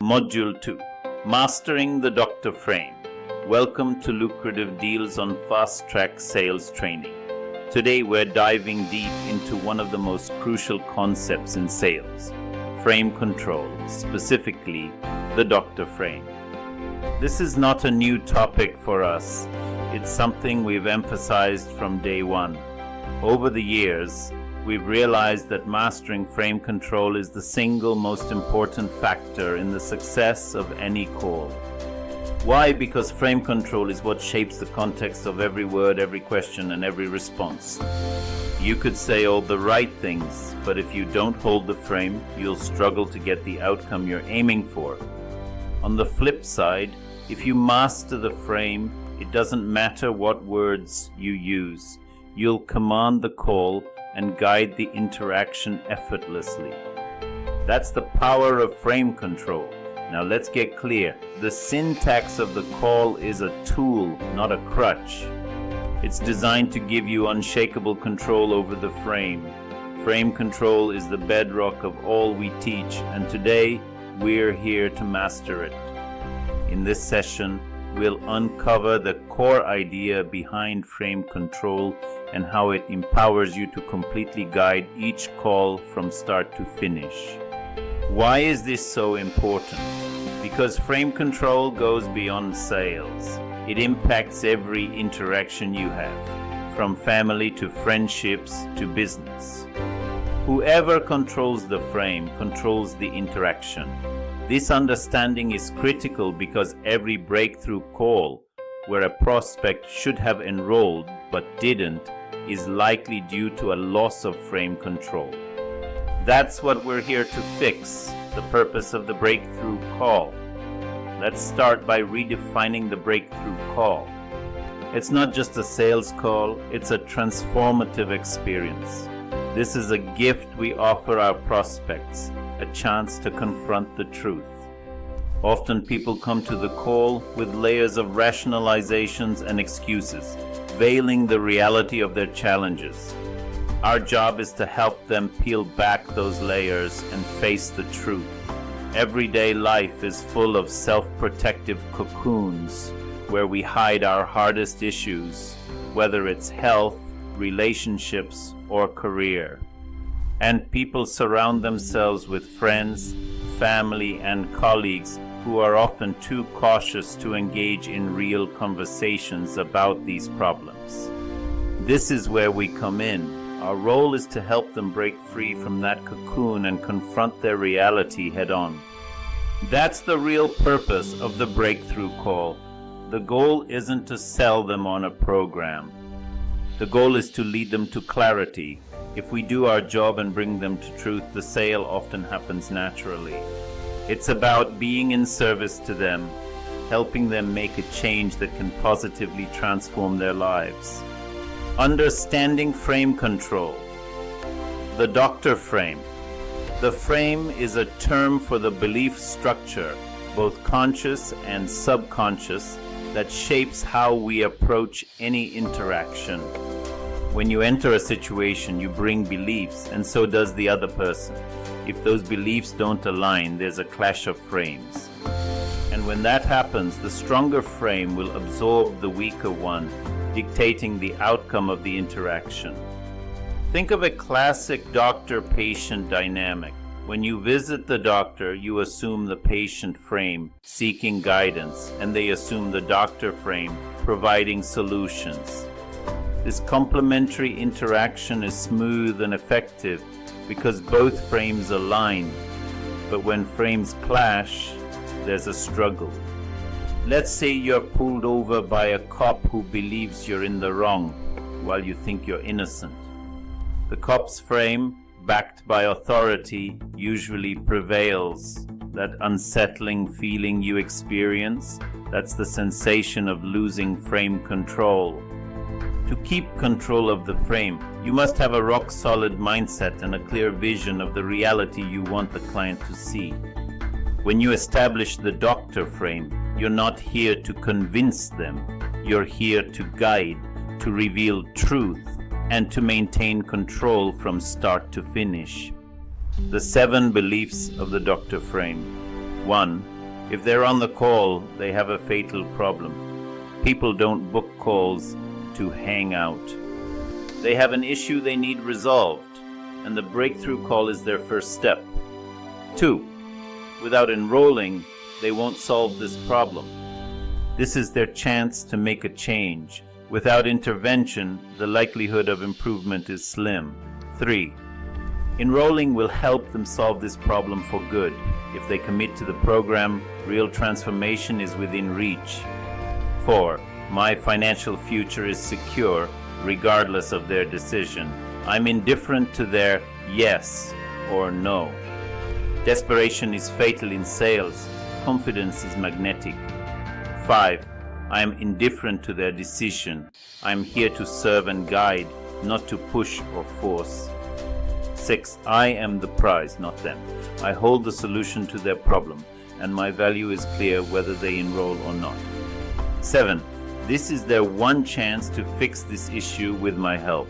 Module 2, Mastering the Doctor Frame. Welcome to Lucrative Deals on Fast Track Sales Training. Today we're diving deep into one of the most crucial concepts in sales, frame control, specifically the Doctor Frame. This is not a new topic for us. It's something we've emphasized from day one. Over the years, we've realized that mastering frame control is the single most important factor in the success of any call. Why? Because frame control is what shapes the context of every word, every question, and every response. You could say all the right things, but if you don't hold the frame, you'll struggle to get the outcome you're aiming for. On the flip side, if you master the frame, it doesn't matter what words you use. You'll command the call and guide the interaction effortlessly. That's the power of frame control. Now let's get clear. The syntax of the call is a tool, not a crutch. It's designed to give you unshakable control over the frame. Frame control is the bedrock of all we teach, and today we're here to master it. In this session, we'll uncover the core idea behind frame control and how it empowers you to completely guide each call from start to finish. Why is this so important? Because frame control goes beyond sales. It impacts every interaction you have, from family to friendships to business. Whoever controls the frame controls the interaction. This understanding is critical because every breakthrough call where a prospect should have enrolled but didn't is likely due to a loss of frame control. That's what we're here to fix, the purpose of the breakthrough call. Let's start by redefining the breakthrough call. It's not just a sales call, it's a transformative experience. This is a gift we offer our prospects, a chance to confront the truth. Often people come to the call with layers of rationalizations and excuses, veiling the reality of their challenges. Our job is to help them peel back those layers and face the truth. Everyday life is full of self-protective cocoons where we hide our hardest issues, whether it's health, relationships, or career. And people surround themselves with friends, family, and colleagues who are often too cautious to engage in real conversations about these problems. This is where we come in. Our role is to help them break free from that cocoon and confront their reality head on. That's the real purpose of the breakthrough call. The goal isn't to sell them on a program. The goal is to lead them to clarity. If we do our job and bring them to truth, the sale often happens naturally. It's about being in service to them, helping them make a change that can positively transform their lives. Understanding frame control. The Doctor Frame. The frame is a term for the belief structure, both conscious and subconscious, that shapes how we approach any interaction. When you enter a situation, you bring beliefs, and so does the other person. If those beliefs don't align, there's a clash of frames. And when that happens, the stronger frame will absorb the weaker one, dictating the outcome of the interaction. Think of a classic doctor-patient dynamic. When you visit the doctor, you assume the patient frame, seeking guidance, and they assume the doctor frame, providing solutions. This complementary interaction is smooth and effective because both frames align. But when frames clash, there's a struggle. Let's say you're pulled over by a cop who believes you're in the wrong while you think you're innocent. The cop's frame, backed by authority, usually prevails. That unsettling feeling you experience, that's the sensation of losing frame control. To keep control of the frame, you must have a rock-solid mindset and a clear vision of the reality you want the client to see. When you establish the doctor frame, you're not here to convince them. You're here to guide, to reveal truth, and to maintain control from start to finish. The 7 beliefs of the Doctor Frame. 1. If they're on the call, they have a fatal problem. People don't book calls to hang out. They have an issue they need resolved, and the breakthrough call is their first step. 2. Without enrolling, they won't solve this problem. This is their chance to make a change. Without intervention, the likelihood of improvement is slim. 3. Enrolling will help them solve this problem for good. If they commit to the program, real transformation is within reach. 4. My financial future is secure, regardless of their decision. I'm indifferent to their yes or no. Desperation is fatal in sales. Confidence is magnetic. 5. I am indifferent to their decision. I am here to serve and guide, not to push or force. 6. I am the prize, not them. I hold the solution to their problem, and my value is clear whether they enroll or not. 7. This is their one chance to fix this issue with my help.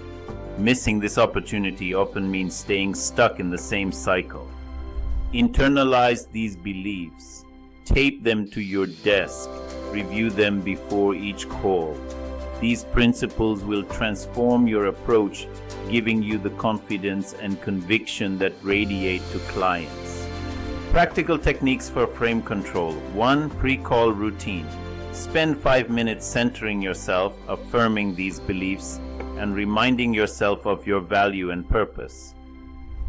Missing this opportunity often means staying stuck in the same cycle. Internalize these beliefs. Tape them to your desk. Review them before each call. These principles will transform your approach, giving you the confidence and conviction that radiate to clients. Practical techniques for frame control. 1. Pre-call routine. Spend 5 minutes centering yourself, affirming these beliefs, and reminding yourself of your value and purpose.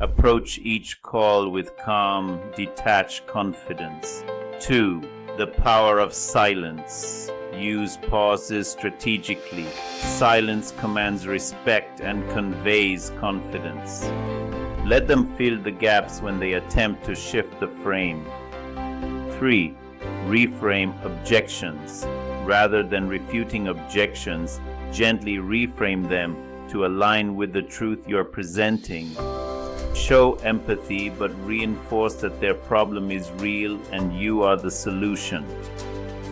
Approach each call with calm, detached confidence. 2. The power of silence. Use pauses strategically. Silence commands respect and conveys confidence. Let them fill the gaps when they attempt to shift the frame. 3. Reframe objections. Rather than refuting objections, gently reframe them to align with the truth you're presenting. Show empathy, but reinforce that their problem is real and you are the solution.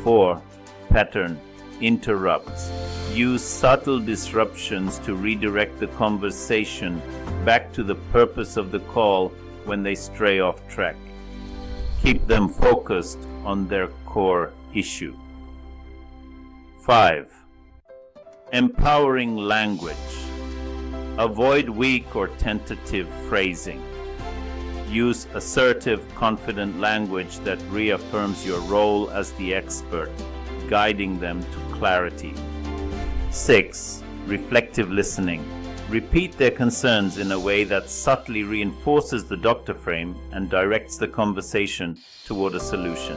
4. Pattern. Interrupts. Use subtle disruptions to redirect the conversation back to the purpose of the call when they stray off track. Keep them focused on their core issue. 5. Empowering language. Avoid weak or tentative phrasing. Use assertive, confident language that reaffirms your role as the expert, guiding them to clarity. 6. Reflective listening. Repeat their concerns in a way that subtly reinforces the doctor frame and directs the conversation toward a solution.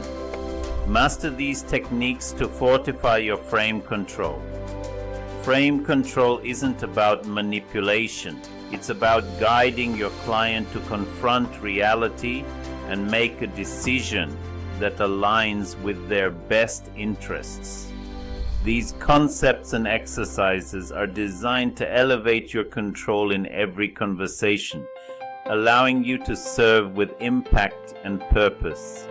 Master these techniques to fortify your frame control. Frame control isn't about manipulation. It's about guiding your client to confront reality and make a decision that aligns with their best interests. These concepts and exercises are designed to elevate your control in every conversation, allowing you to serve with impact and purpose.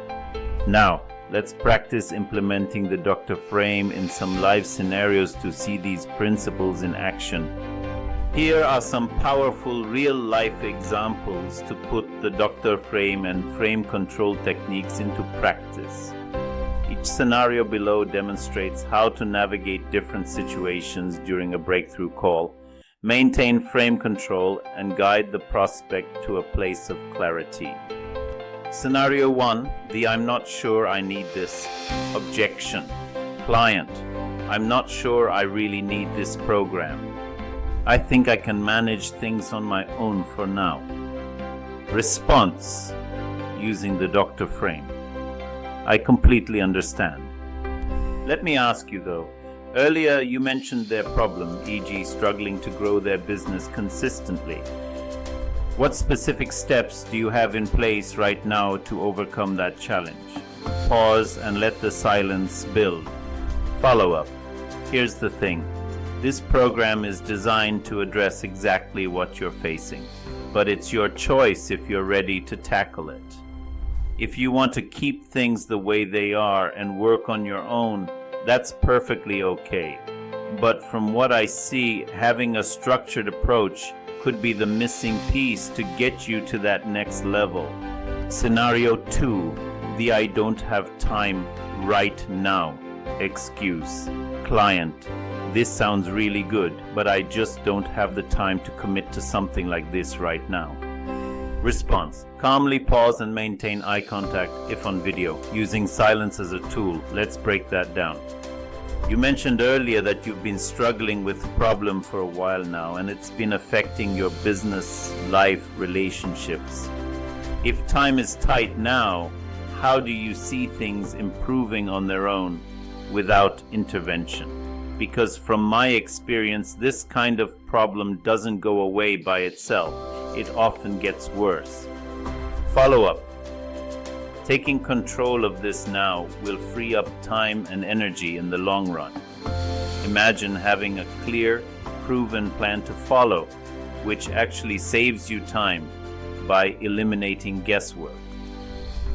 Now, let's practice implementing the doctor frame in some live scenarios to see these principles in action. Here are some powerful real-life examples to put the doctor frame and frame control techniques into practice. Each scenario below demonstrates how to navigate different situations during a breakthrough call, maintain frame control, and guide the prospect to a place of clarity. Scenario 1, the I'm not sure I need this. Objection. Client, I'm not sure I really need this program. I think I can manage things on my own for now. Response. Using the doctor frame. I completely understand. Let me ask you though, earlier you mentioned their problem, e.g. struggling to grow their business consistently. What specific steps do you have in place right now to overcome that challenge? Pause and let the silence build. Follow up. Here's the thing. This program is designed to address exactly what you're facing, but it's your choice if you're ready to tackle it. If you want to keep things the way they are and work on your own, that's perfectly okay. But from what I see, having a structured approach could be the missing piece to get you to that next level. Scenario 2, The I don't have time right now excuse. Client, this sounds really good, but I just don't have the time to commit to something like this right now. Response. Calmly pause and maintain eye contact if on video, using silence as a tool. Let's break that down. You mentioned earlier that you've been struggling with the problem for a while now, and it's been affecting your business, life, relationships. If time is tight now, how do you see things improving on their own without intervention? Because from my experience, this kind of problem doesn't go away by itself. It often gets worse. Follow up. Taking control of this now will free up time and energy in the long run. Imagine having a clear, proven plan to follow, which actually saves you time by eliminating guesswork.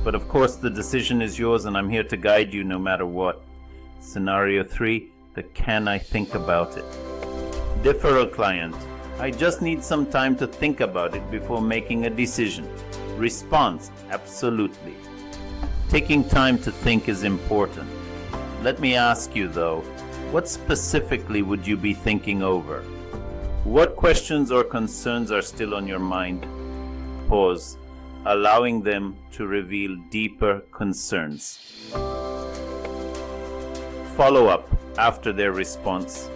But of course, the decision is yours, and I'm here to guide you no matter what. Scenario 3, the can I think about it? Deferral client. I just need some time to think about it before making a decision. Response, absolutely. Taking time to think is important. Let me ask you though, what specifically would you be thinking over? What questions or concerns are still on your mind? Pause, allowing them to reveal deeper concerns. Follow up after their response.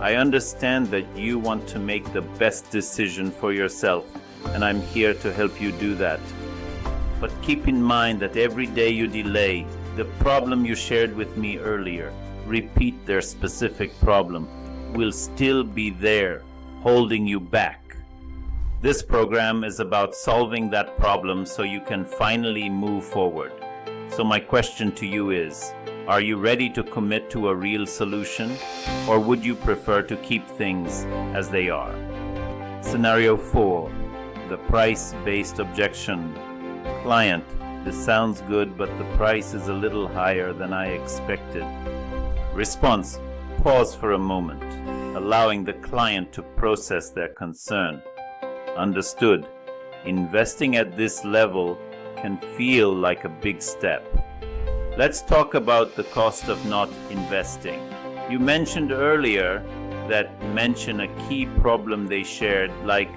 I understand that you want to make the best decision for yourself, and I'm here to help you do that. But keep in mind that every day you delay, the problem you shared with me earlier, repeat their specific problem, will still be there, holding you back. This program is about solving that problem so you can finally move forward. So my question to you is, are you ready to commit to a real solution, or would you prefer to keep things as they are? Scenario 4, the price-based objection. Client, this sounds good, but the price is a little higher than I expected. Response, pause for a moment, allowing the client to process their concern. Understood. Investing at this level can feel like a big step. Let's talk about the cost of not investing. You mentioned earlier that mention a key problem they shared, like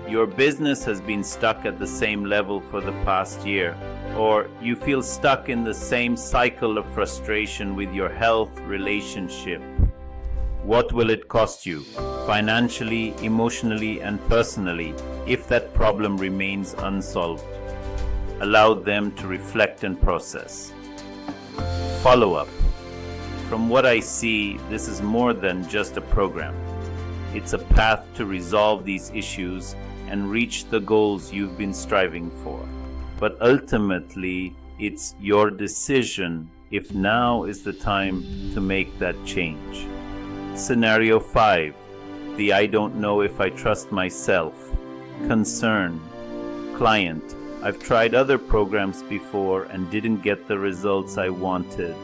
your business has been stuck at the same level for the past year, or you feel stuck in the same cycle of frustration with your health, relationship. What will it cost you, financially, emotionally, and personally, if that problem remains unsolved? Allow them to reflect and process. Follow up. From what I see, this is more than just a program. It's a path to resolve these issues and reach the goals you've been striving for. But ultimately, it's your decision if now is the time to make that change. Scenario 5, the I don't know if I trust myself. Concern. Client, I've tried other programs before and didn't get the results I wanted.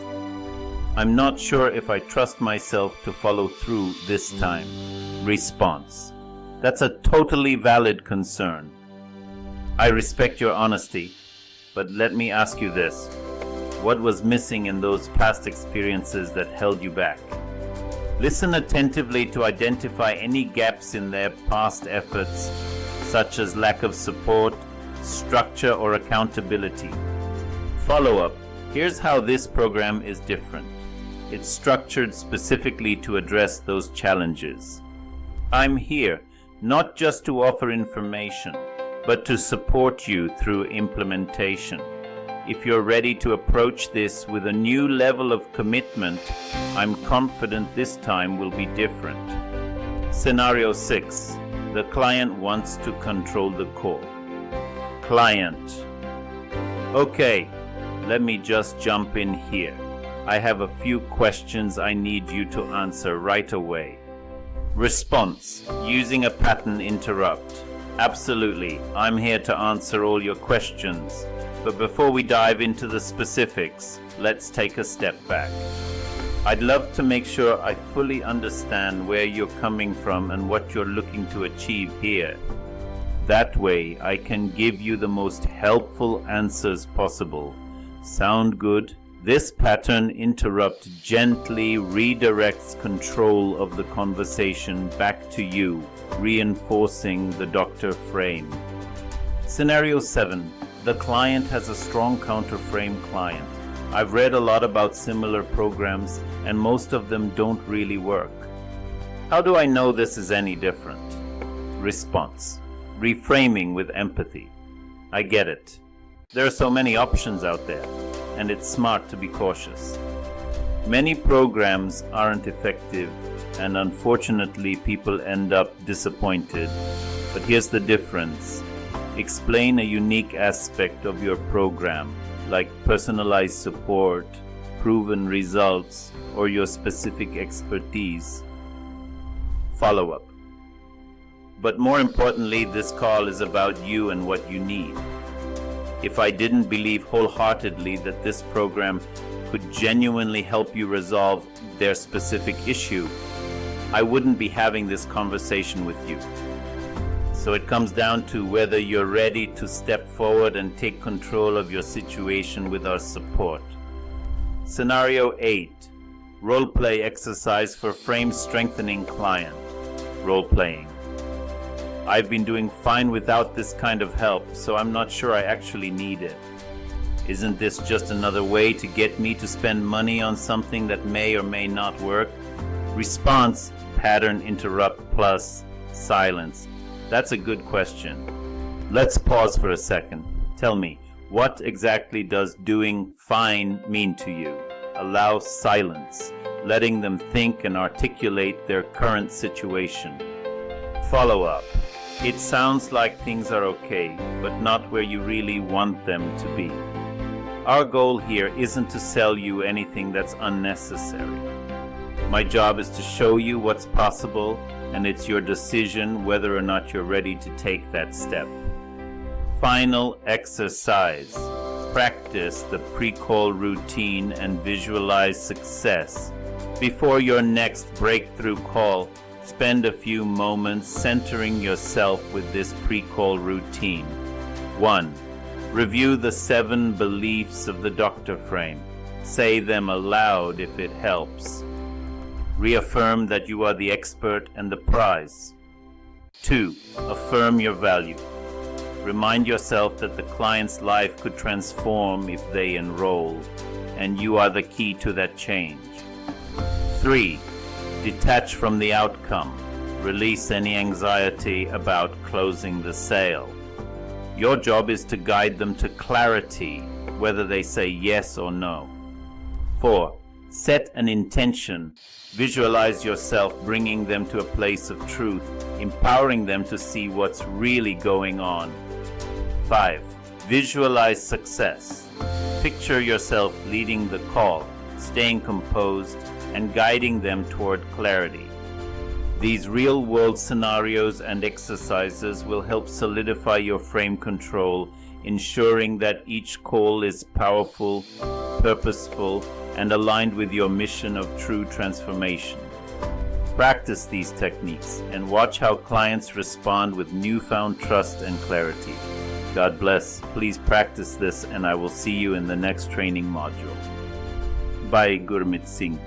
I'm not sure if I trust myself to follow through this time. Response. That's a totally valid concern. I respect your honesty, but let me ask you this. What was missing in those past experiences that held you back? Listen attentively to identify any gaps in their past efforts, such as lack of support, structure, or accountability. Follow up. Here's how this program is different. It's structured specifically to address those challenges. I'm here not just to offer information, but to support you through implementation. If you're ready to approach this with a new level of commitment, I'm confident this time will be different. Scenario 6. The client wants to control the call. Client. Okay, let me just jump in here. I have a few questions I need you to answer right away. Response. Using a pattern interrupt. Absolutely, I'm here to answer all your questions. But before we dive into the specifics, let's take a step back. I'd love to make sure I fully understand where you're coming from and what you're looking to achieve here. That way, I can give you the most helpful answers possible. Sound good? This pattern interrupt gently redirects control of the conversation back to you, reinforcing the doctor frame. Scenario 7. The client has a strong counterframe client. I've read a lot about similar programs and most of them don't really work. How do I know this is any different? Response. Reframing with empathy. I get it. There are so many options out there, and it's smart to be cautious. Many programs aren't effective, and unfortunately people end up disappointed. But here's the difference. Explain a unique aspect of your program, like personalized support, proven results, or your specific expertise. Follow up. But more importantly, this call is about you and what you need. If I didn't believe wholeheartedly that this program could genuinely help you resolve their specific issue, I wouldn't be having this conversation with you. So it comes down to whether you're ready to step forward and take control of your situation with our support. Scenario 8. Role-play exercise for frame strengthening client. Role-playing. I've been doing fine without this kind of help, so I'm not sure I actually need it. Isn't this just another way to get me to spend money on something that may or may not work? Response, pattern interrupt plus silence. That's a good question. Let's pause for a second. Tell me, what exactly does doing fine mean to you? Allow silence, letting them think and articulate their current situation. Follow up. It sounds like things are okay, but not where you really want them to be. Our goal here isn't to sell you anything that's unnecessary. My job is to show you what's possible, and it's your decision whether or not you're ready to take that step. Final exercise. Practice the pre-call routine and visualize success. Before your next breakthrough call, spend a few moments centering yourself with this pre-call routine. 1. Review the 7 beliefs of the doctor frame. Say them aloud if it helps. Reaffirm that you are the expert and the prize. 2. Affirm your value. Remind yourself that the client's life could transform if they enroll, and you are the key to that change. 3. Detach from the outcome. Release any anxiety about closing the sale. Your job is to guide them to clarity, whether they say yes or no. 4. Set an intention. Visualize yourself bringing them to a place of truth, empowering them to see what's really going on. 5. Visualize success. Picture yourself leading the call, staying composed, and guiding them toward clarity. These real-world scenarios and exercises will help solidify your frame control, ensuring that each call is powerful, purposeful, and aligned with your mission of true transformation. Practice these techniques and watch how clients respond with newfound trust and clarity. God bless. Please practice this, and I will see you in the next training module. By Gurmit Singh.